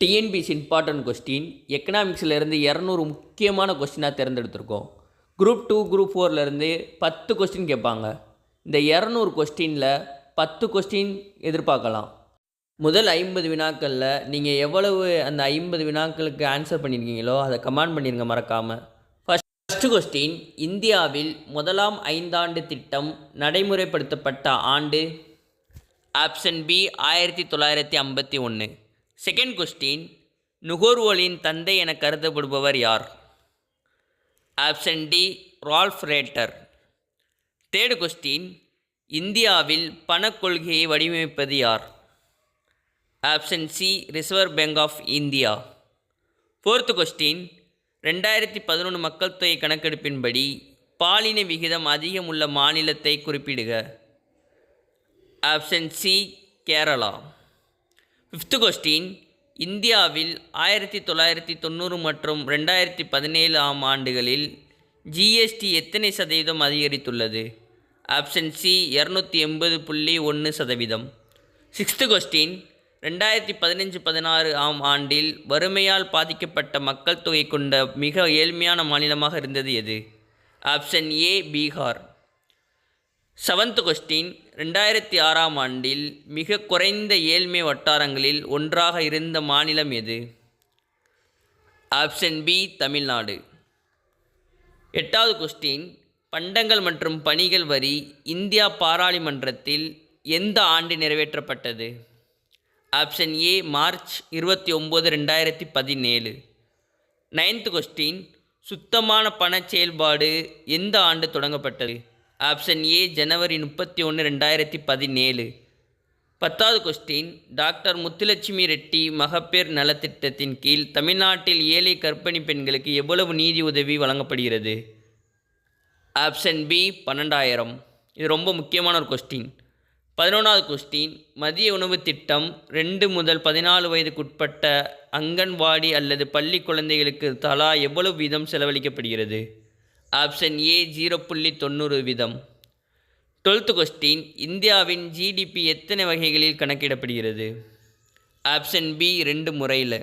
TNPSC important question எக்கனாமிக்ஸ்லேருந்து 200 முக்கியமான கொஸ்டினாக தேர்ந்தெடுத்திருக்கோம். Group 2 group 4லேருந்து 10 question கேட்பாங்க. இந்த 200 கொஸ்டினில் 10 கொஸ்டின் எதிர்பார்க்கலாம். முதல் 50 வினாக்களில் நீங்கள் எவ்வளவு அந்த 50 வினாக்களுக்கு ஆன்சர் பண்ணியிருக்கீங்களோ அதை கமெண்ட் பண்ணிடுங்க மறக்காமல். ஃபஸ்ட்டு கொஸ்டின், இந்தியாவில் முதலாம் ஐந்தாண்டு திட்டம் நடைமுறைப்படுத்தப்பட்ட ஆண்டு? Option B 1951. செகண்ட் கொஸ்டின், நுகர்வோரின் தந்தை என கருதப்படுபவர் யார்? Option D Ralph Nader. Third question, இந்தியாவில் பணக் கொள்கையை வடிவமைப்பது யார்? Option C Reserve Bank of India. Fourth question, 2011 மக்கள் தொகை கணக்கெடுப்பின்படி பாலின விகிதம் அதிகம் உள்ள மாநிலத்தை குறிப்பிடுக. Option C Kerala. Fifth question, இந்தியாவில் 1990 மற்றும் 2017 ஆண்டுகளில் ஜிஎஸ்டி எத்தனை சதவீதம் அதிகரித்துள்ளது? Option C 280.1%. சிக்ஸ்த்து கொஸ்டின், 2015-16 ஆண்டில் வறுமையால் பாதிக்கப்பட்ட மக்கள் தொகை கொண்ட மிக ஏழ்மையான மாநிலமாக இருந்தது எது? ஆப்ஷன் ஏ பீகார். செவன்த் கொஸ்டின், 2006 ஆண்டில் மிக குறைந்த ஏழ்மை வட்டாரங்களில் ஒன்றாக இருந்த மாநிலம் எது? Option B Tamil Nadu. எட்டாவது கொஸ்டின், பண்டங்கள் மற்றும் பணிகள் வரி இந்தியா பாராளுமன்றத்தில் எந்த ஆண்டு நிறைவேற்றப்பட்டது? Option A March 29, 2017. Ninth question, சுத்தமான பண செயல்பாடு எந்த ஆண்டு தொடங்கப்பட்டது? ஆப்ஷன் ஏ ஜனவரி 31, 2017. பத்தாவது கொஸ்டின், டாக்டர் முத்துலட்சுமி ரெட்டி மகப்பேறு நலத்திட்டத்தின் கீழ் தமிழ்நாட்டில் ஏழை கர்ப்பிணி பெண்களுக்கு எவ்வளவு நிதி உதவி வழங்கப்படுகிறது? Option B 12,000. இது ரொம்ப முக்கியமான ஒரு கொஸ்டின். 11வது கொஸ்டின், மதிய உணவு திட்டம் 2 முதல் 14 வயதுக்குட்பட்ட அங்கன்வாடி அல்லது பள்ளி குழந்தைகளுக்கு தலா எவ்வளவு வீதம் செலவழிக்கப்படுகிறது? ஆப்ஷன் ஏ 0.90 12th கொஸ்டின், இந்தியாவின் ஜிடிபி எத்தனை வகைகளில் கணக்கிடப்படுகிறது? ஆப்ஷன் பி 2 முறையில்.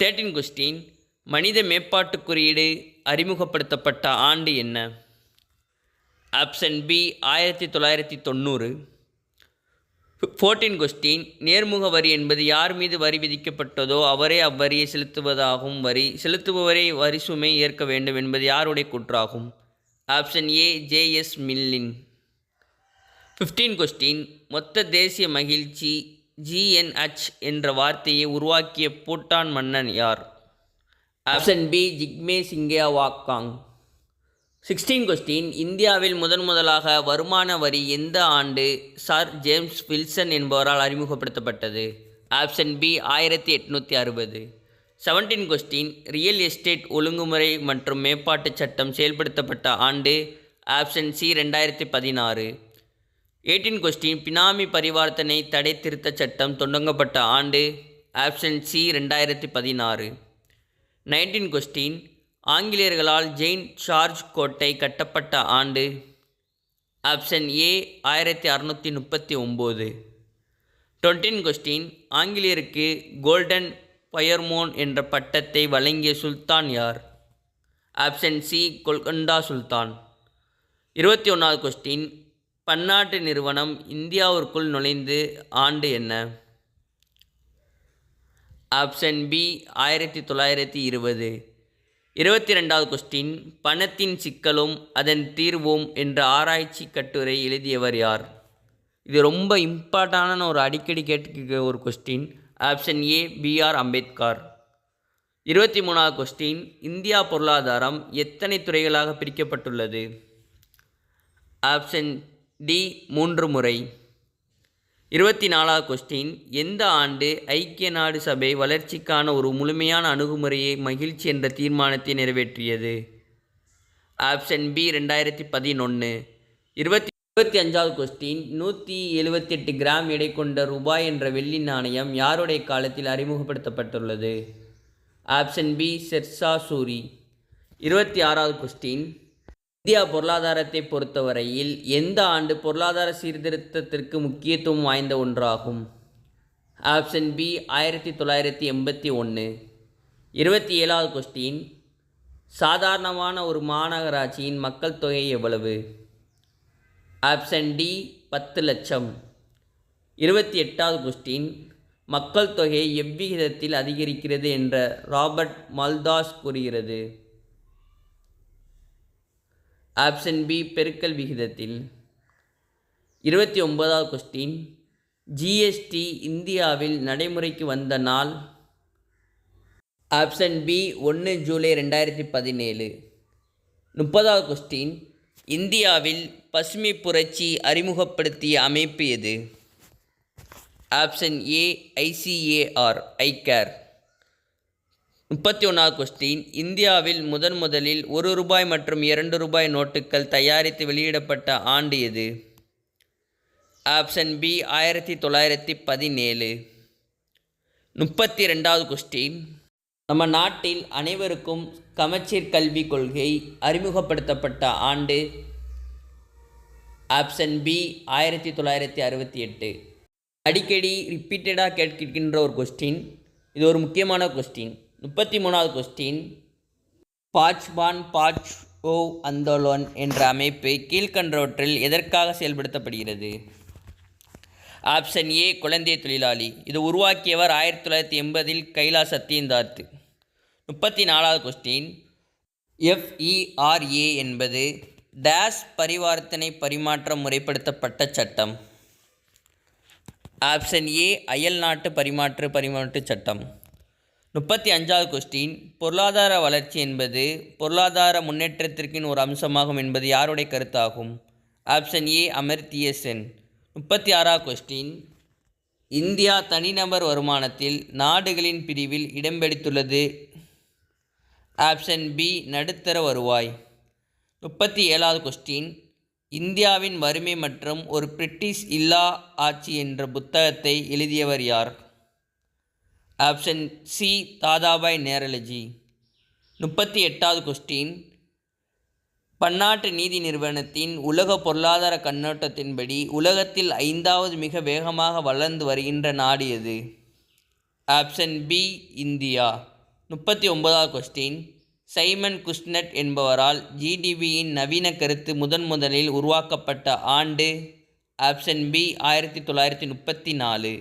13th கொஸ்டின், மனித மேம்பாட்டு குறியீடு அறிமுகப்படுத்தப்பட்ட ஆண்டு என்ன? Option B 1990. 14th கொஸ்டின், நேர்முக வரி என்பது யார் மீது வரி விதிக்கப்பட்டதோ அவரே அவ்வரியை செலுத்துவதாகும். வரி செலுத்துபவரை வரி சுமை ஏற்க வேண்டும் என்பது யாருடைய கூற்றாகும்? ஆப்ஷன் ஏ ஜேஎஸ் மில்லின். 15th கொஸ்டின், மொத்த தேசிய மகிழ்ச்சி ஜிஎன்ஹெச் என்ற வார்த்தையை உருவாக்கிய பூட்டான் மன்னன் யார்? ஆப்ஷன் பி ஜிக்மே சிங்கியா வாக்காங். 16th கொஸ்டின், இந்தியாவில் முதலாக வருமான வரி எந்த ஆண்டு சர் ஜேம்ஸ் வில்சன் என்பவரால் அறிமுகப்படுத்தப்பட்டது? Option B 1860. 17th question, real estate ஒழுங்குமுறை மற்றும் மேம்பாட்டு சட்டம் செயல்படுத்தப்பட்ட ஆண்டு? Option C 2016. 18th கொஸ்டின், பினாமி பரிவர்த்தனை தடை திருத்த சட்டம் தொடங்கப்பட்ட ஆண்டு? Option C 2016. 19th கொஸ்டின், ஆங்கிலேயர்களால் செயின்ட் ஜார்ஜ் கோட்டை கட்டப்பட்ட ஆண்டு? Option A 1639. 20th கொஸ்டின், ஆங்கிலேயருக்கு கோல்டன் பயர்மோன் என்ற பட்டத்தை வழங்கிய சுல்தான் யார்? ஆப்ஷன் சி கோல்கொண்டா சுல்தான். 21வது கொஸ்டின், பன்னாட்டு நிறுவனம் இந்தியாவிற்குள் நுழைந்த ஆண்டு என்ன? Option B 1920. 22வது கொஸ்டின், பணத்தின் சிக்கலும் அதன் தீர்வும் என்ற ஆராய்ச்சி கட்டுரை எழுதியவர் யார்? இது ரொம்ப இம்பார்ட்டண்டான ஒரு அடிக்கடி கேட்டுக்க ஒரு question. Option A BR Ambedkar. 23வது கொஸ்டின், இந்தியா பொருளாதாரம் எத்தனை துறைகளாக பிரிக்கப்பட்டுள்ளது? ஆப்ஷன் டி 3 முறை. 24வது கொஸ்டின், எந்த ஆண்டு ஐக்கிய நாடு சபை வளர்ச்சிக்கான ஒரு முழுமையான அணுகுமுறையை மகிழ்ச்சி என்ற தீர்மானத்தை நிறைவேற்றியது? Option B 2011. 25வது கொஸ்டின், 178 கிராம் எடை கொண்ட ரூபாய் என்ற வெள்ளி நாணயம் யாருடைய காலத்தில் அறிமுகப்படுத்தப்பட்டுள்ளது? Option B Sher Shah Suri. 26வது கொஸ்டின், இந்தியா பொருளாதாரத்தை பொறுத்தவரையில் எந்த ஆண்டு பொருளாதார சீர்திருத்தத்திற்கு முக்கியத்துவம் வாய்ந்த ஒன்றாகும்? Option B 1981. 27வது கொஸ்டின். சாதாரணமான ஒரு மாநகராட்சியின் மக்கள் தொகை எவ்வளவு? ஆப்ஷன் டி 10 லட்சம். 28வது கொஸ்டின். மக்கள் தொகை எவ்விகிதத்தில் அதிகரிக்கிறது என்ற ராபர்ட் மால்தாஸ் கூறுகிறது? ஆப்ஷன் பி பெருக்கல் விகிதத்தில். 29வது கொஸ்டின். ஜிஎஸ்டி இந்தியாவில் நடைமுறைக்கு வந்த நாள்? Option B 1 July 2017. 30வது கொஸ்டின். இந்தியாவில் பசுமை புரட்சி அறிமுகப்படுத்திய அமைப்பு எது? Option A ICAR ICAR. 31வது கொஸ்டின். இந்தியாவில் முதலில் ₹1 மற்றும் ₹2 நோட்டுகள் தயாரித்து வெளியிடப்பட்ட ஆண்டு எது? Option B 1917. 32வது கொஸ்டின். நம்ம நாட்டில் அனைவருக்கும் சமச்சீர் கல்விக் கொள்கை அறிமுகப்படுத்தப்பட்ட ஆண்டு? Option B 1968. அடிக்கடி ரிப்பீட்டடாக கேட்கின்ற ஒரு கொஸ்டின், இது ஒரு முக்கியமான கொஸ்டின். 33வது கொஸ்டின். பாச்பான் பாச்ஓ அந்தோலன் என்ற அமைப்பு கீழ்கண்டவற்றில் எதற்காக செயல்படுத்தப்படுகிறது? ஆப்ஷன் ஏ குழந்தை தொழிலாளி. இது உருவாக்கியவர் 1980 கைலாஷ் சத்யேந்திர. 34வது கொஸ்டின். FERA என்பது டேஷ் பரிவர்த்தனை பரிமாற்றம் முறைப்படுத்தப்பட்ட சட்டம்? ஆப்ஷன் ஏ அயல்நாட்டு பரிமாற்று சட்டம். 35வது கொஸ்டின். பொருளாதார வளர்ச்சி என்பது பொருளாதார முன்னேற்றத்திற்கின் ஒரு அம்சமாகும் என்பது யாருடைய கருத்தாகும்? Option A Amartya Sen. 36வது கொஸ்டின். இந்தியா தனிநபர் வருமானத்தில் நாடுகளின் பிரிவில் இடம் பிடித்துள்ளது? ஆப்ஷன் பி நடுத்தர வருவாய். 37வது கொஸ்டின். இந்தியாவின் வறுமை மற்றும் ஒரு பிரிட்டிஷ் இல்லா ஆட்சி என்ற புத்தகத்தை எழுதியவர் யார்? Option C Dadabhai Naoroji. 38வது கொஸ்டின். பன்னாட்டு நீதி நிறுவனத்தின் உலக பொருளாதார கண்ணோட்டத்தின்படி உலகத்தில் 5வது மிக வேகமாக வளர்ந்து வருகின்ற நாடு எது? Option B India. 39வது கொஸ்டின். சைமன் குஸ்னட் என்பவரால் ஜிடிபியின் நவீன கருத்து முதலில் உருவாக்கப்பட்ட ஆண்டு? Option B 1934.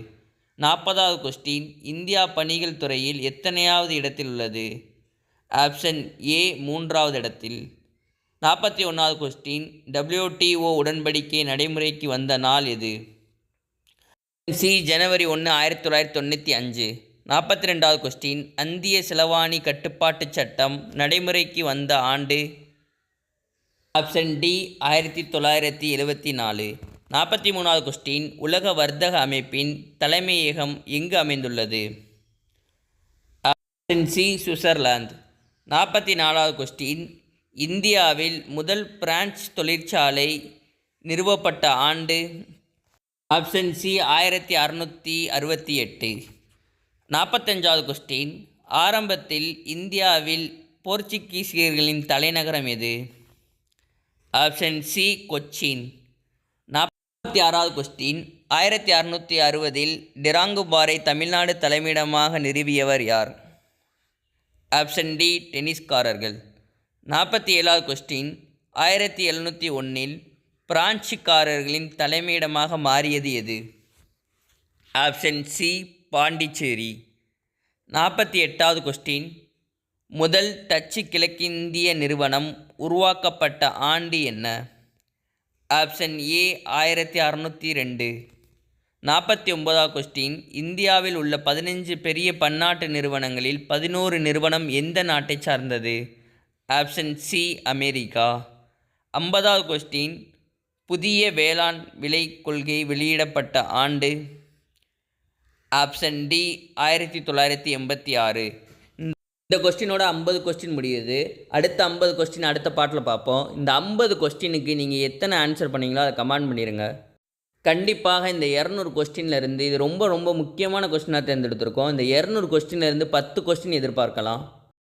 40வது கொஸ்டின். இந்தியா பணிகள் துறையில் எத்தனையாவது இடத்தில் உள்ளது? ஆப்ஷன் ஏ 3வது இடத்தில். 41வது கொஸ்டின். WTO உடன்படிக்கை நடைமுறைக்கு வந்த நாள் எது? சி ஜனவரி 1, 1995. 42வது கொஸ்டின். அந்திய செலவாணி கட்டுப்பாட்டு சட்டம் நடைமுறைக்கு வந்த ஆண்டு? Option D 1974. 43வது கொஸ்டின். உலக வர்த்தக அமைப்பின் தலைமையகம் எங்கு அமைந்துள்ளது? Option C Switzerland. 44வது கொஸ்டின். இந்தியாவில் முதல் பிரான்ச் தொழிற்சாலை நிறுவப்பட்ட ஆண்டு? Option C 1668. 45வது கொஸ்டின். ஆரம்பத்தில் இந்தியாவில் போர்ச்சுகீசியர்களின் தலைநகரம் எது? Option C Cochin. 46வது கொஸ்டின். 1660 டிராங்குபாரை தமிழ்நாடு தலைமையிடமாக நிறுவியவர் யார்? ஆப்ஷன் டி டென்னிஸ்காரர்கள். 47வது கொஸ்டின். 1701 பிரான்சுக்காரர்களின் தலைமையிடமாக மாறியது எது? Option C Pondicherry. 48வது கொஸ்டின். முதல் டச்சு கிழக்கிந்திய நிறுவனம் உருவாக்கப்பட்ட ஆண்டு என்ன? Option A 1602. 49வது கொஸ்டின். இந்தியாவில் உள்ள 15 பெரிய பன்னாட்டு நிறுவனங்களில் 11 நிறுவனம் எந்த நாட்டை சார்ந்தது? Option C America. 50வது கொஸ்டின். புதிய வேளாண் விலை கொள்கை வெளியிடப்பட்ட ஆண்டு? Option D 1986. இந்த கொஸ்டினோட 50 கொஸ்டின் முடியுது. அடுத்த 50 கொஸ்டின் அடுத்த பாட்டில் பார்ப்போம். இந்த 50 கொஸ்டினுக்கு நீங்கள் எத்தனை ஆன்சர் பண்ணீங்களோ அதை கமெண்ட் பண்ணிடுங்க. கண்டிப்பாக இந்த 200 கொஸ்டின்லேருந்து இது ரொம்ப ரொம்ப முக்கியமான கொஸ்டினாக தேர்ந்தெடுத்திருக்கோம். இந்த 200 கொஸ்டின்லேருந்து 10 கொஸ்டின் எதிர்பார்க்கலாம்.